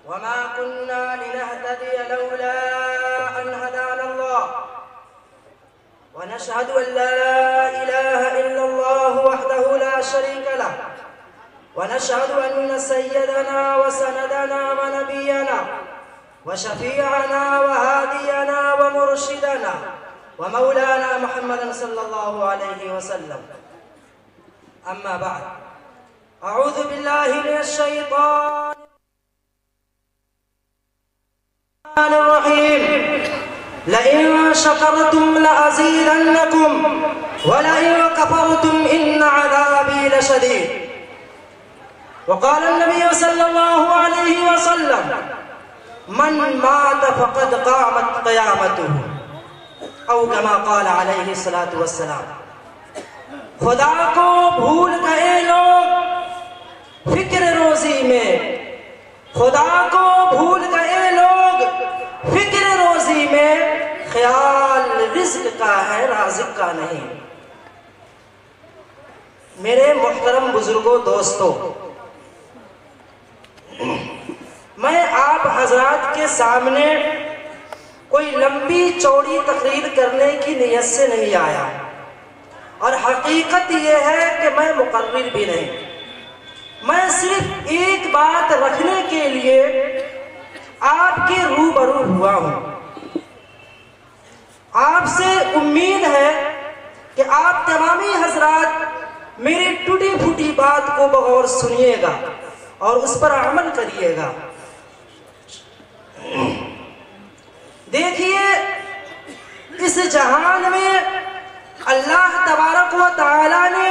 वमा कुन्ना लिनहतदिय लौला अन हदाना अल्लाह व नशहदु अन ला इलाहा इल्लल्लाह वहदहु ला शरीका लह व नशहदु अन्न सय्यदना व सनदना व नबियना व शफीअना व हादियना व मुर्शिदना व मौलाना मुहम्मदन सल्लल्लाहु अलैहि वसल्लम। अम्मा बाद, अऊज़ु बिल्लाहि मिनश शैतानिर रजीम। लइन शकरतुम लअज़ीदन्नकुम व लइन कफरतुम इन्न अज़ाबी लशदीद। वक़ाल नबी सल्लल्लाहु अलैहि वसल्लम मन मात फ़क़द क़ामत क़यामतुहु औ कमा क़ाल अलैहि सलातु वस्सलाम। खुदा को भूल गए लोग फिक्र रोजी में, खुदा को भूल गए लोग फिक्र रोजी में, ख्याल रिज़्क़ का है राज़िक़ का नहीं। मेरे मुहतरम बुजुर्गों, दोस्तों, मैं आप हजरात के सामने कोई लंबी चौड़ी तकरीर करने की नीयत से नहीं आया और हकीकत यह है कि मैं मुकर्रिर भी नहीं। मैं सिर्फ एक बात रखने के लिए आपके रूबरू हुआ हूं। आपसे उम्मीद है कि आप तमामी हजरात मेरी टूटी फूटी बात को बगौर सुनिएगा और उस पर अमल करिएगा। देखिए, इस जहान में अल्लाह तबारक व तआला ने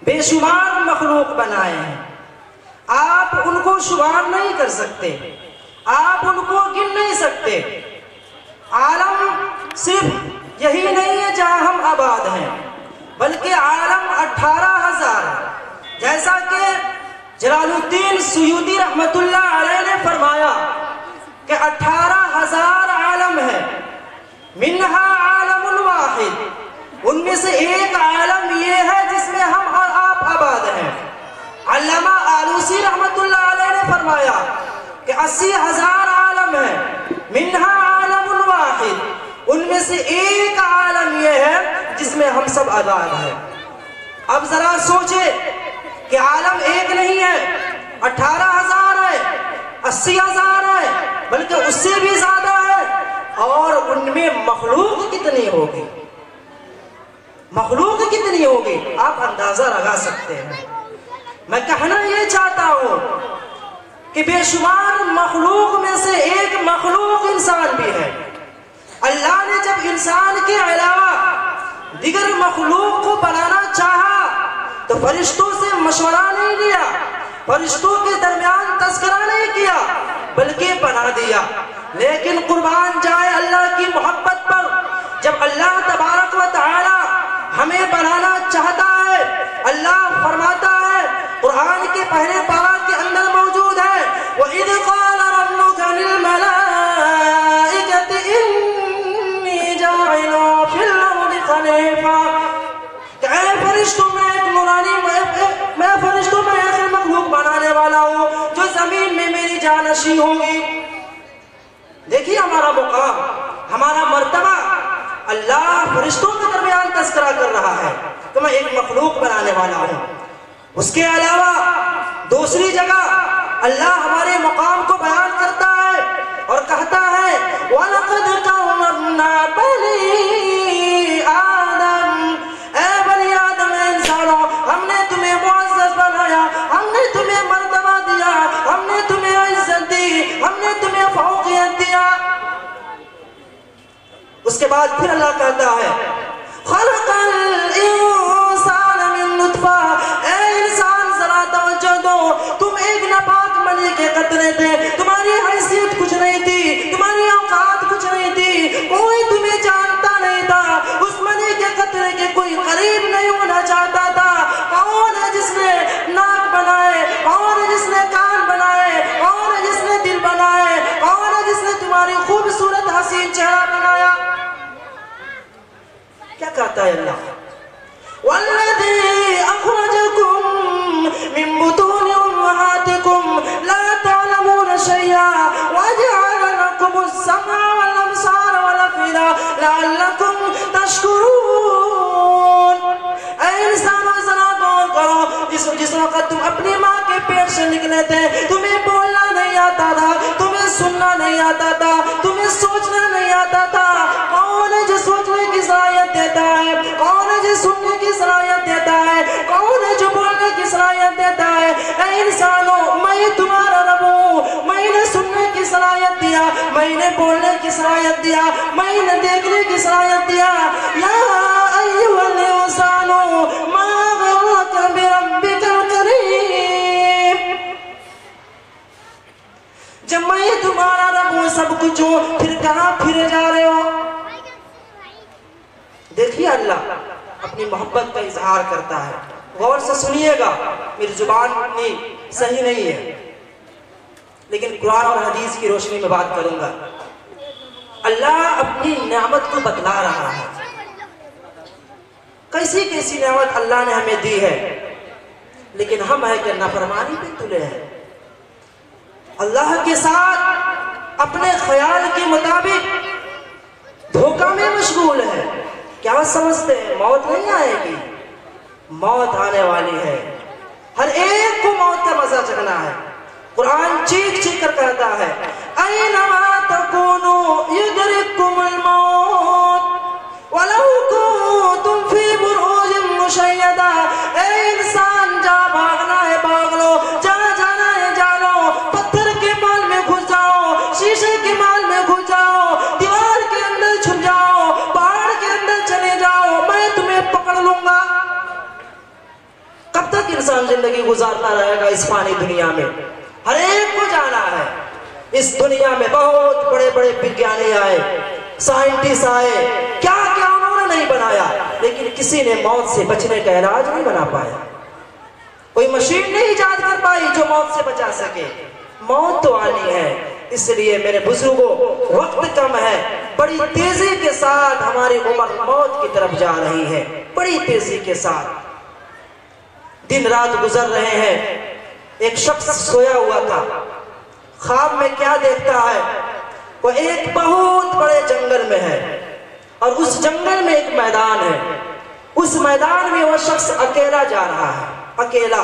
बेशुमार मखलूक बनाए हैं। आप उनको शुमार नहीं कर सकते, आप उनको गिन नहीं सकते। आलम सिर्फ यही नहीं है जहां हम आबाद हैं, बल्कि आलम 18,000, जैसा कि जलालुद्दीन सुयूती रहमतुल्लाह अलैह ने फरमाया कि 18,000 आलम है। मिन्हा आलमुल वाहिद, उनमें से एक आलम ये है जिसमें हम और आप आबाद हैं। अल्लामा आलूसी रहमतुल्लाह अलैह ने फरमाया कि 80,000 आलम है। मिन्हा आलमुल वाहिद, उनमें से एक आलम ये है जिसमें हम सब आबाद हैं। अब जरा सोचे कि आलम एक नहीं है, 18,000 है, 80,000 है, बल्कि उससे भी ज्यादा है। और उनमें मखलूक कितनी होगी, मखलूक कितनी होगी, आप अंदाजा लगा सकते हैं। मैं कहना ये चाहता हूं कि बेशुमार मखलूक में से एक मखलूक इंसान भी है। अल्लाह ने जब इंसान के अलावा दिगर मखलूक को बनाना चाहा तो फरिश्तों से मशवरा नहीं लिया, फरिश्तों के दरमियान तस्करा नहीं किया, बल्कि बना दिया। लेकिन कुर्बान जाए अल्लाह की मोहब्बत पर, जब अल्लाह तबारक व तआला हमें बनाना चाहता है, अल्लाह फरमाता है, कुरान के पहले पारा के अंदर मौजूद है, वइज़ क़ाल रब्बुका लिल मलाइकति इन्नी जाइलुन फिल अर्दि खलीफा। फरिश्तों में एक नूरानी, मैं फरिश्तों में ऐसे मखलूक बनाने वाला हूं जो जमीन में मेरी जानशी होगी। देखिए हमारा मुकाम, हमारा मर्तबा, अल्लाह फरिश्तों के दरमियान तस्करा कर रहा है तो मैं एक मखलूक बनाने वाला हूं। उसके अलावा दूसरी जगह अल्लाह हमारे मुकाम को बयान करता है और कहता है, वलक़द कर्रमना बनी आदम, ऐ बनी आदम इंसानों, हमने तुम्हें मुअज़्ज़ज़ बनाया, हमने तुम्हें मर्तबा दिया, हमने तुम्हें इज्जत दी, हमने तुम्हें फौक़ियत दिया। उसके बाद फिर अल्लाह कहता है, खलक़ल इंसान मिन नुत्फ़ा, ऐ इंसान जरा तवज्जो दो, तुम एक नापाक मनी के कतरे थे, तुम्हारी हैसियत कुछ नहीं थी, तुम्हारी औकात कुछ नहीं थी, कोई तुम्हें जानता नहीं था, उस मनी के कतरे के कोई करीब नहीं होना चाहता था। कौन है जिसने नाक बनाए, कौन है जिसने कान बनाए, कौन है जिसने दिल बनाए, कौन है जिसने तुम्हारी खूबसूरत हसीन चेहरा बनाया। क्या कहता है अल्लाह, वल्लज़ी अख़रजकुम मिन बुतूनि उम्महातिकुम ला तअलमून शय्अन सम्मा वल अब्सार वल अफइदा लअल्लकुम तशकुरून। ऐ इंसानों ज़रा गौर करो, जिस वक्त तुम अपनी माँ के पेट से निकले थे, तुम्हें बोलना नहीं आता था, तुम्हें सुनना नहीं आता था, तुम्हें सोचना नहीं आता था। कौन है जो सोचने की सलाहियत देता है? कौन है जो सुनने की सलाहियत देता है? कौन है जो बोलने की सलाहियत देता है? ऐ इंसानों, मैं तुम्हारा रब हूँ। मैंने सुनने की सलाहियत दिया, मैंने बोलने की सलाहियत दिया, मैंने देखने की सलाहियत दिया। या अय्युहल इंसानो मा गर्रका बिरब्बिकल करीम। जब मैं तुम्हारा रब हूँ, सब कुछ हूँ, फिर कहाँ फिरे जा रहे हो? देखिए अल्लाह अपनी मोहब्बत का इजहार करता है। गौर से सुनिएगा, मेरी जुबान इतनी सही नहीं है, लेकिन कुरान और हदीस की रोशनी में बात करूंगा। अल्लाह अपनी नेमत को बतला रहा है, कैसी कैसी नेमत अल्लाह ने हमें दी है, लेकिन हम है कि नाफरमानी पे तुले हैं। अल्लाह के साथ अपने ख्याल के मुताबिक धोखा में मशगूल है। क्या समझते हैं मौत नहीं आएगी? मौत आने वाली है, हर एक को मौत का मजा चखना है। कुरान चीख चीख कर कहता है, ऐनमा तकूनु युदरिकुमुल मौत वलौ कुंतुम फी बुरूजिन मुशय्यदा। ए इंसान, जा भागना है भाग लो, जहाँ जाना है जानो। पत्थर के माल में घुस जाओ, शीशे के माल में घुस जाओ, दीवार के अंदर छुप जाओ, पहाड़ के अंदर चले जाओ, मैं तुम्हें पकड़ लूंगा। कब तक इंसान जिंदगी गुजारता रहेगा इस फानी दुनिया में? हर एक को जाना है। इस दुनिया में बहुत बड़े बड़े विज्ञानी आए, साइंटिस्ट आए, क्या क्या उन्होंने नहीं बनाया, लेकिन किसी ने मौत से बचने का इलाज नहीं बना पाया। कोई मशीन नहीं इजाद कर पाई जो मौत से बचा सके। मौत तो आनी है, इसलिए मेरे बुजुर्गों, वक्त कम है, बड़ी तेजी के साथ हमारी उम्र मौत की तरफ जा रही है, बड़ी तेजी के साथ। दिन रात गुजर रहे हैं। एक शख्स सोया हुआ था, ख्वाब में क्या देखता है? वो एक बहुत बड़े जंगल में है और उस जंगल में एक मैदान है। उस मैदान में वो शख्स अकेला जा रहा है, अकेला,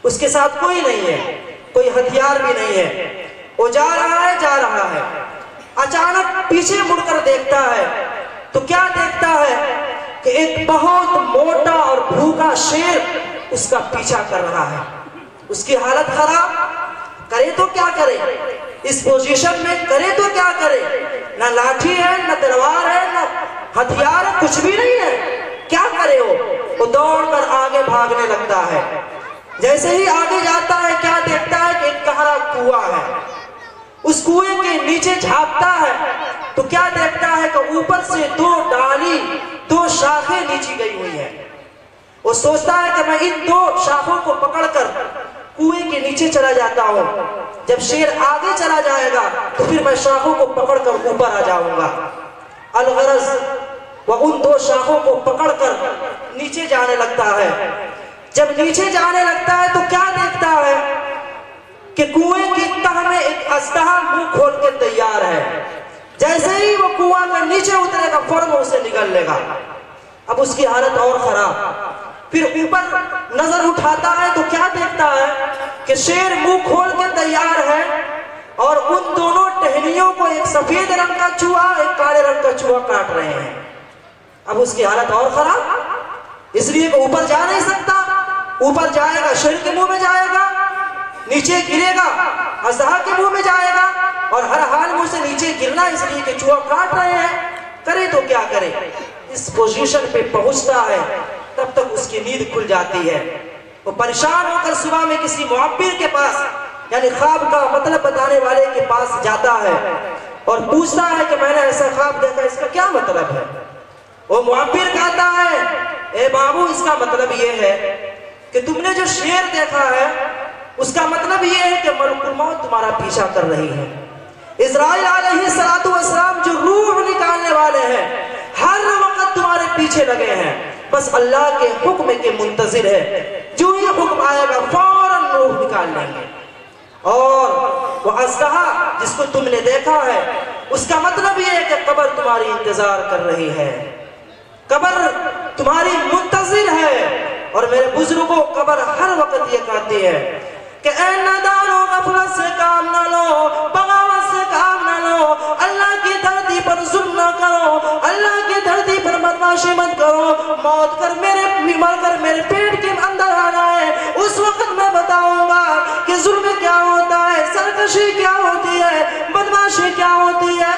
उसके साथ कोई नहीं है, कोई हथियार भी नहीं है। वो जा रहा है। अचानक पीछे मुड़कर देखता है तो क्या देखता है कि एक बहुत मोटा और भूखा शेर उसका पीछा कर रहा है। उसकी हालत खराब, करे तो क्या करे? इस पोजीशन में करे तो क्या करे? ना लाठी है, ना तलवार है, ना हथियार है, कुछ भी नहीं है। क्या करे वो दौड़कर आगे भागने लगता है। जैसे ही आगे जाता है, क्या देखता है कि एक गहरा कुआं है। उस कुएं के नीचे झांकता है तो क्या देखता है कि ऊपर से दो शाखें नीचे गई हुई है। वो सोचता है कि मैं इन 2 शाखों को पकड़कर कुएं के नीचे चला जाता हूँ। जब शेर आगे चला जाएगा तो फिर मैं शाखों को पकड़कर ऊपर आ जाऊंगा। अलगरज वह उन 2 शाखों को पकड़कर नीचे जाने लगता है। जब नीचे जाने लगता है तो क्या देखता है कि कुएं की तह में एक अस्तहा मुंह खोल के तैयार है। जैसे ही वो कुआं में नीचे उतरेगा, फौरन उसे निगल लेगा। अब उसकी हालत और खराब। फिर ऊपर नजर उठाता है तो क्या देखता है कि शेर मुंह खोल के तैयार है और उन दोनों टहनियों को एक सफेद रंग का चूहा, एक काले रंग का चूहा काट रहे हैं। अब उसकी हालत और खराब, इसलिए वो ऊपर जा नहीं सकता। ऊपर जाएगा शेर के मुंह में जाएगा, नीचे गिरेगा अजहा के मुंह में जाएगा, और हर हाल में उसे नीचे गिरना, इसलिए कि चूहा काट रहे हैं। करे तो क्या करे? इस पोजीशन पे पहुंचता है, तब तक उसकी नींद खुल जाती है। वो परेशान होकर सुबह में किसी मुअब्बिर के पास, यानी ख्वाब का मतलब बताने वाले के पास जाता है और पूछता है कि मैंने ऐसा ख्वाब देखा, इसका क्या मतलब है? वो मुअब्बिर कहता है, ए बाबू, इसका मतलब ये है कि तुमने जो शेर देखा है उसका मतलब ये है कि मलकुल मौत तुम्हारा पीछा कर रही है। इस्राइल अलैहिस्सलातु वस्सलाम जो रूह निकालने वाले हैं, हर वक्त तुम्हारे पीछे लगे हैं, बस अल्लाह के हुक्म के मुंतजिर है। जो ये हुक्म आएगा फौरन रूह निकाल लेंगे। और वो अज़दहा जिसको तुमने देखा है, उसका मतलब ये है कि कब्र तुम्हारी इंतजार कर रही है, कब्र तुम्हारी मुंतज़िर है। और मेरे बुजुर्गों, कब्र हर वक्त ये कहती है कि ऐ नादानो, गफलत से काम ना लो, बगावत से काम ना लो, अल्लाह की धरती पर जुल्म ना करो, अल्लाह की धरती पर बदमाशी मत करो। मौत कर मेरे पेट के अंदर आ जाए, उस वक्त मैं बताऊंगा कि जुल्म क्या होता है, सरकशी क्या होती है, बदमाशी क्या होती है।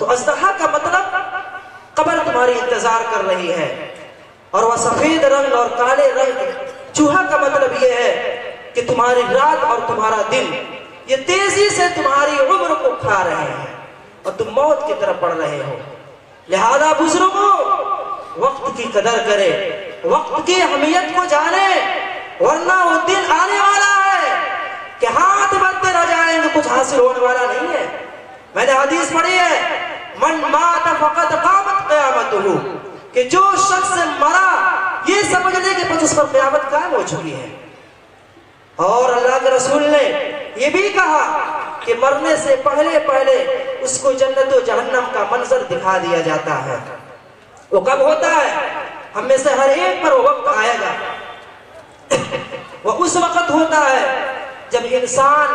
तो अज़दहा का मतलब कब्र तुम्हारी इंतजार कर रही है। और वह सफेद रंग और काले रंग, चूहा का मतलब यह है कि तुम्हारी रात और तुम्हारा दिन ये तेजी से तुम्हारी उम्र को खा रहे हैं और तुम मौत की तरफ बढ़ रहे हो। लिहाजा बुजुर्गों, वक्त की कदर करे, वक्त की अहमियत को जाने, वरना वो दिन आने वाला है कि हाथ बढ़ते रह जाएंगे, कुछ हासिल होने वाला नहीं है। मैंने हदीस पढ़ी है, मन मात फकत कामत क़यामतुहु, कि जो शख्स मरा ये समझ ले कि बस उस पर क़यामत कायम हो चुकी है। और अल्लाह के रसूल ने ये भी कहा कि मरने से पहले पहले उसको जन्नत और जहन्नम का मंजर दिखा दिया जाता है। वो कब होता है? हम में से हर एक पर वो वक्त आएगा। वो उस वक्त होता है जब इंसान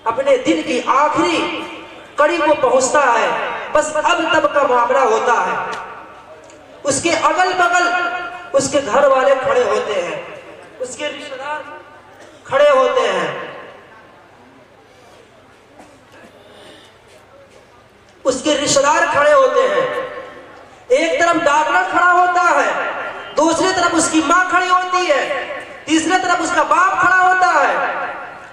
अपने दिन की आखिरी कड़ी को पहुंचता है, बस अब तब का मामला होता है। उसके अगल बगल उसके घर वाले खड़े होते हैं, उसके रिश्तेदार खड़े होते हैं, उसके रिश्तेदार खड़े होते हैं। एक तरफ डॉक्टर खड़ा होता है, दूसरी तरफ उसकी माँ खड़ी होती है, तीसरी तरफ उसका बाप खड़ा होता है,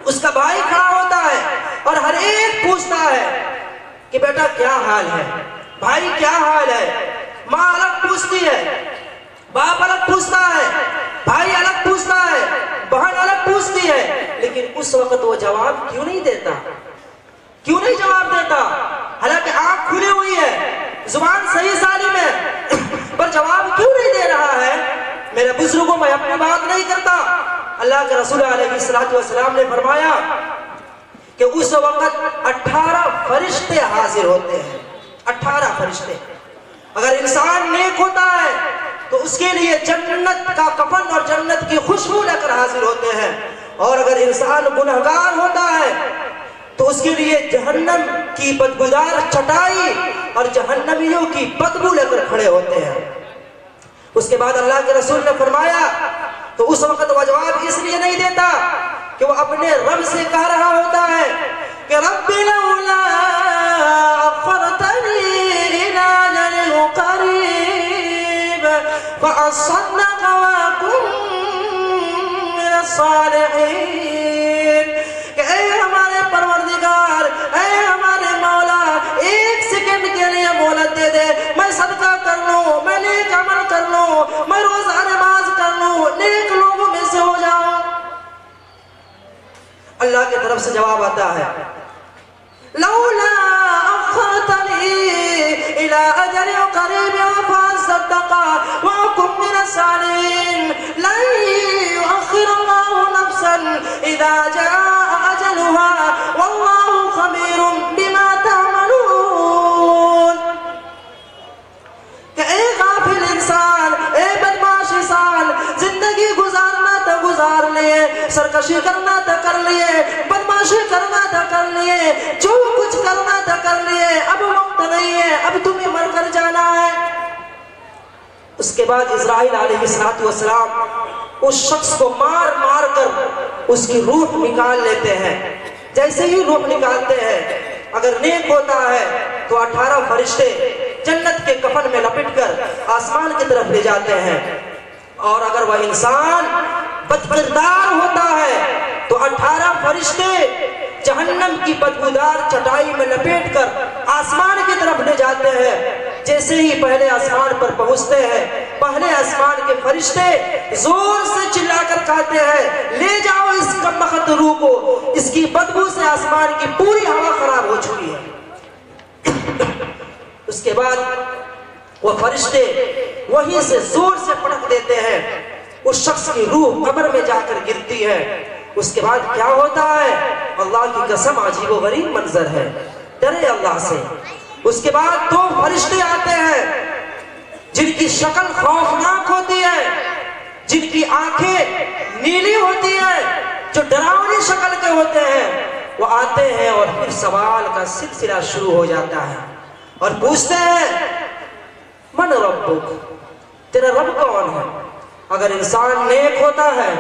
उसका भाई खड़ा होता है, और हर एक पूछता है कि बेटा क्या हाल है, भाई क्या हाल है। माँ अलग पूछती है, बाप अलग पूछता है, भाई अलग पूछता है, बहन अलग पूछती है, लेकिन उस वक्त वो जवाब क्यों नहीं देता? क्यों नहीं जवाब देता? हालांकि आंख खुली हुई है, जुबान सही सालिम है, पर जवाब क्यों नहीं दे रहा है? मेरे बुजुर्गों, मैं अपनी बात नहीं करता, अल्लाह के रसूल अलैहिस्सलातु वस्सलाम ने फरमाया कि उस वक्त 18 फरिश्ते हाजिर होते हैं। 18 फरिश्ते। अगर इंसान नेक होता है तो उसके लिए जन्नत का कफन और जन्नत की खुशबू लेकर हाजिर होते हैं, और अगर इंसान गुनहगार होता है तो उसके लिए जहन्नम की बदबूदार चटाई और जहन्नमियों की बदबू लेकर खड़े होते हैं। उसके बाद अल्लाह के रसूल ने फरमाया, तो उस वक्त वह जवाब इसलिए नहीं देता कि वो अपने रब से कह रहा होता है कि रब्बी लौला अख़रतनी इला अजलिन क़रीब फ़अस्सद्दक़ व अकुन मिनस सालिहीन। कि ऐ हमारे परवरदिगार, ऐ हमारे मौला, एक सेकंड के लिए मोहलत दे दे, मैं सदका कर लूं, मैं नेक अमल कर लूं, मैं रोजा नमाज कर लूं, नेक लोगों में से हो जाऊं। अल्लाह की तरफ से जवाब आता है, लौला अख़रतनी इला अजलिन क़रीब फ़अस्सद्दक़ व अकुन मिनस सालिहीन लन युअख़्खिरल्लाहु नफ़्सन इज़ा जाअ अजलुहा वल्लाहु ख़बीरुम बिमा तअमलून। कि ए गाफिल इंसान, ए बदमाश इंसान, जिंदगी गुजारना तो गुजार लिए, सरकशी करना तो कर लिए, बदमाशी करना तो कर लिए, जो कुछ करना तो कर लिए, अब वक्त नहीं है, अब तुम्हें मर कर जाना है। उसके बाद इज़राइल अलैहिस्सलातु वस्सलाम उस शख्स को मार मार कर उसकी रूह निकाल लेते हैं। जैसे ही रूह निकालते हैं, अगर नेक होता है तो 18 फरिश्ते जन्नत के कफन में लपेटकर आसमान की तरफ ले जाते हैं, और अगर वह इंसान बदकिरदार होता है तो 18 फरिश्ते जहन्नम की बदबूदार चटाई में लपेटकर आसमान की तरफ ले जाते हैं। जैसे ही पहले आसमान पर पहुंचते हैं, पहले आसमान के फरिश्ते जोर से चिल्लाकर कहते हैं, ले जाओ इस कमबख्त रूह को, इसकी बदबू से आसमान की पूरी हवा खराब हो चुकी है। उसके बाद वह फरिश्ते वहीं से जोर से पटक देते हैं, उस शख्स की रूह कब्र में जाकर गिरती है। उसके बाद क्या होता है? अल्लाह की कसम अजीबो गरीब मंजर है, डरे अल्लाह से। उसके बाद 2 फरिश्ते आते हैं जिनकी शक्ल खौफनाक होती है, जिनकी आंखें नीली होती है, जो डरावनी शक्ल के होते हैं। वो आते हैं और फिर सवाल का सिलसिला शुरू हो जाता है और पूछते हैं मन रब्बुक, तेरा रब कौन है? अगर इंसान नेक होता है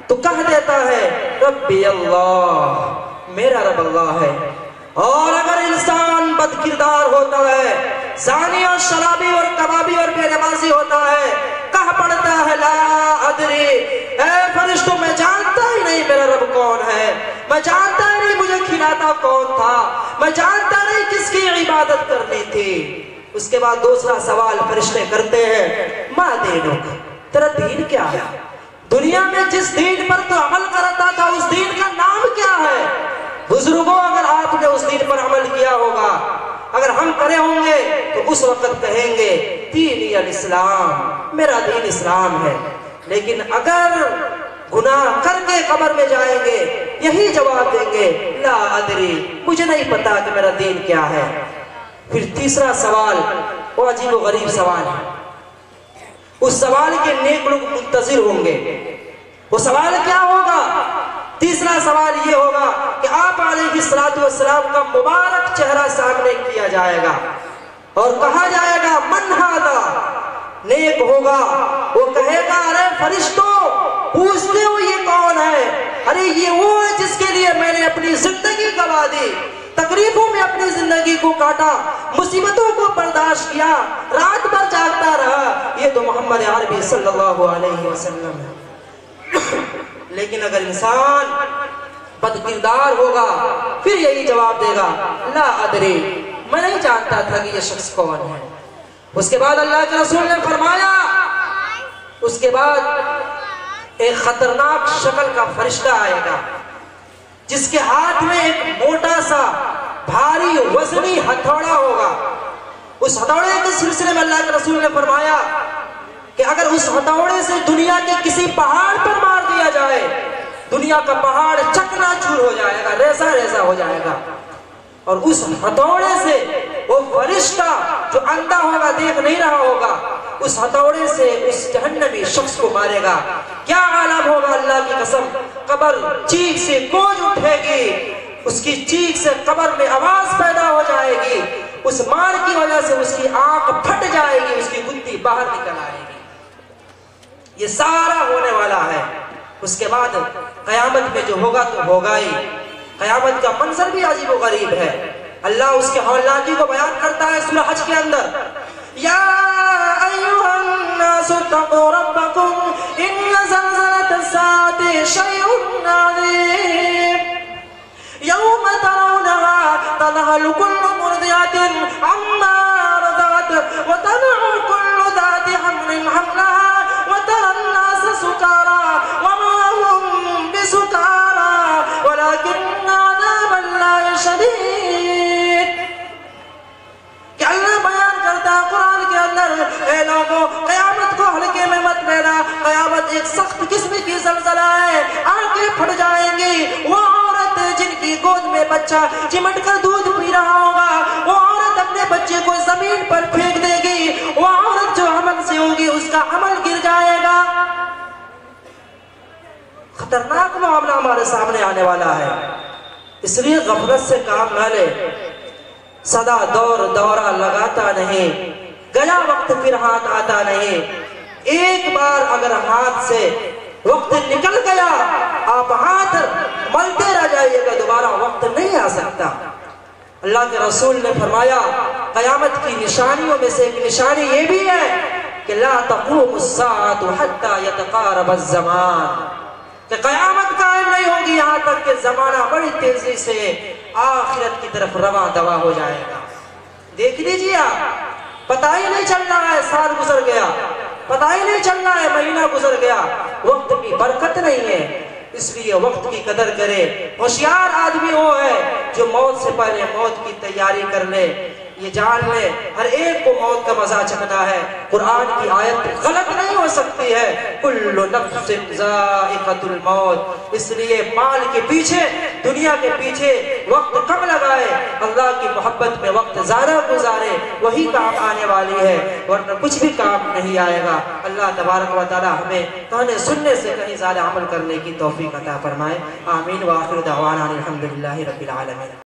तो कह देता है रब्बी अल्लाह, मेरा रब अल्लाह है। और अगर इंसान बदकिरदार होता है, ज़ानी और शराबी और कबाबी और बेनमाजी होता है, कह पड़ता है ला अदरी, ऐ फरिश्तों मैं जानता ही नहीं मेरा रब कौन है, मैं जानता ही नहीं मुझे खिलाता कौन था, मैं जानता नहीं किसकी इबादत करनी थी। उसके बाद दूसरा सवाल फरिश्ते करते हैं मा दीनुक, तेरा दीन क्या है? दुनिया में जिस दीन पर तो अमल करता था उस दीन का नाम क्या है? बुजुर्गों, अगर आपने उस दीन पर अमल किया होगा, अगर हम करे होंगे तो उस वक्त कहेंगे दीन अल इस्लाम, मेरा दीन इस्लाम है। लेकिन अगर गुनाह करके कब्र में जाएंगे यही जवाब देंगे ला अदरी, मुझे नहीं पता कि मेरा दीन क्या है। फिर तीसरा सवाल वो अजीब व गरीब सवाल है, उस सवाल के नेक लोग मुंतजिर होंगे। वो सवाल क्या होगा? तीसरा सवाल ये होगा कि आप अलैहिस्सलातु वस्सलाम का मुबारक चेहरा सामने किया जाएगा और कहा जाएगा मन हादा, नेक होगा वो कहेगा अरे फरिश्तों पूछते हो ये कौन है? अरे ये वो है जिसके लिए मैंने अपनी जिंदगी गवा दी, तकलीफों में अपनी जिंदगी को काटा, मुसीबतों को बर्दाश्त किया, रात भर जागता रहा, ये तो मोहम्मद अरबी सल्लल्लाहु अलैहि वसल्लम है। लेकिन अगर इंसान बदकिरदार होगा फिर यही जवाब देगा ला अदरी, मैं नहीं जानता था कि ये शख्स कौन है। उसके बाद अल्लाह के रसूल ने फरमाया, उसके बाद एक खतरनाक शक्ल का फरिश्ता आएगा जिसके हाथ में एक मोटा सा भारी वजनी हथौड़ा होगा। उस हथौड़े के सिलसिले में अल्लाह के रसूल ने फरमाया कि अगर उस हथौड़े से दुनिया के किसी पहाड़ पर मार दिया जाए, दुनिया का पहाड़ चकनाचूर हो जाएगा, रेसा रेसा हो जाएगा। और उस हथौड़े से वो फरिश्ता जो अंधा होगा, देख नहीं रहा होगा, उस हथौड़े से उस जहन्नमी शख्स को मारेगा। क्या आलम होगा, अल्लाह की कसम, कब्र चीख से गूंज उठेगी, उसकी चीख से कब्र में आवाज पैदा हो जाएगी, उस मार की वजह से उसकी आंख फट जाएगी, उसकी गुत्ती बाहर निकल आएगी। ये सारा होने वाला है। उसके बाद कयामत में जो होगा तो होगा ही। कयामत का मंजर भी अजीब व गरीब है। अल्लाह उसके हौलनाकी को बयान करता है सूरह हज के अंदर, या अय्युहन नासु तक़ू रब्बकुम इन्न ज़लज़लतस्साअति शैउन अज़ीम यौम तरौनहा तज़हलु कुल्लु मुर्दिअतिन अम्मा अर्दअत व तदउ कुल्लु ज़ाति हम्लिन हम्लहा व तरन नास सुकारा व मा हुम बिसुकारा वलाकिन्न अज़ाबल्लाहि शदीद। क्या अल्लाह बयान करता है कुरान के अंदर, ए लोगों क़यामत को हल्के में मत लेना, क़यामत एक सख्त किस्म की ज़लज़ला है, आंखें फट जाएंगी। वो औरत जिनकी गोद में बच्चा चिमट कर दूध पी रहा होगा, वो औरत अपने बच्चे को जमीन पर फेंक देगी, वो औरत जो अमल से होगी उसका अमल गिर जाएगा। खतरनाक मामला हमारे सामने आने वाला है, इसलिए गफलत से काम न ले। सदा दौर दौरा लगाता नहीं, गया वक्त फिर हाथ आता नहीं। एक बार अगर हाथ से वक्त निकल गया, आप हाथ मलते रह जाइएगा, दोबारा वक्त नहीं आ सकता। अल्लाह के रसूल ने फरमाया कयामत की निशानियों में से एक निशानी ये भी है कि ला तक़ूमुस्साअतु हत्ता यतक़ारबज़्ज़मान, कि कयामत कायम नहीं होगी यहाँ तक कि जमाना बड़ी तेजी से आखिरत की तरफ रवा दवा हो जाएगा। देख लीजिए आप, पता ही नहीं चल रहा है साल गुजर गया, पता ही नहीं चल रहा है महीना गुजर गया, वक्त की बरकत नहीं है। इसलिए वक्त की कदर करे। होशियार आदमी वो है जो मौत से पहले मौत की तैयारी कर ले। ये जान ले हर एक को मौत का मजा चखना है। कुरान की आयत गलत नहीं हो सकती है, कुल्लु नफ्सिन ज़ाइक़तुल मौत। इसलिए माल के पीछे, दुनिया के पीछे वक्त कम लगाए, अल्लाह की मोहब्बत में वक्त ज़्यादा गुजारे, वही काम आने वाली है, वरना कुछ भी काम नहीं आएगा। अल्लाह तबारक व तआला हमें कहने सुनने से कहीं ज़्यादा अमल करने की तौफीक अता फरमाए। आमीन व आखिर दावाना अनिल हम्दुलिल्लाहि रब्बिल आलमीन।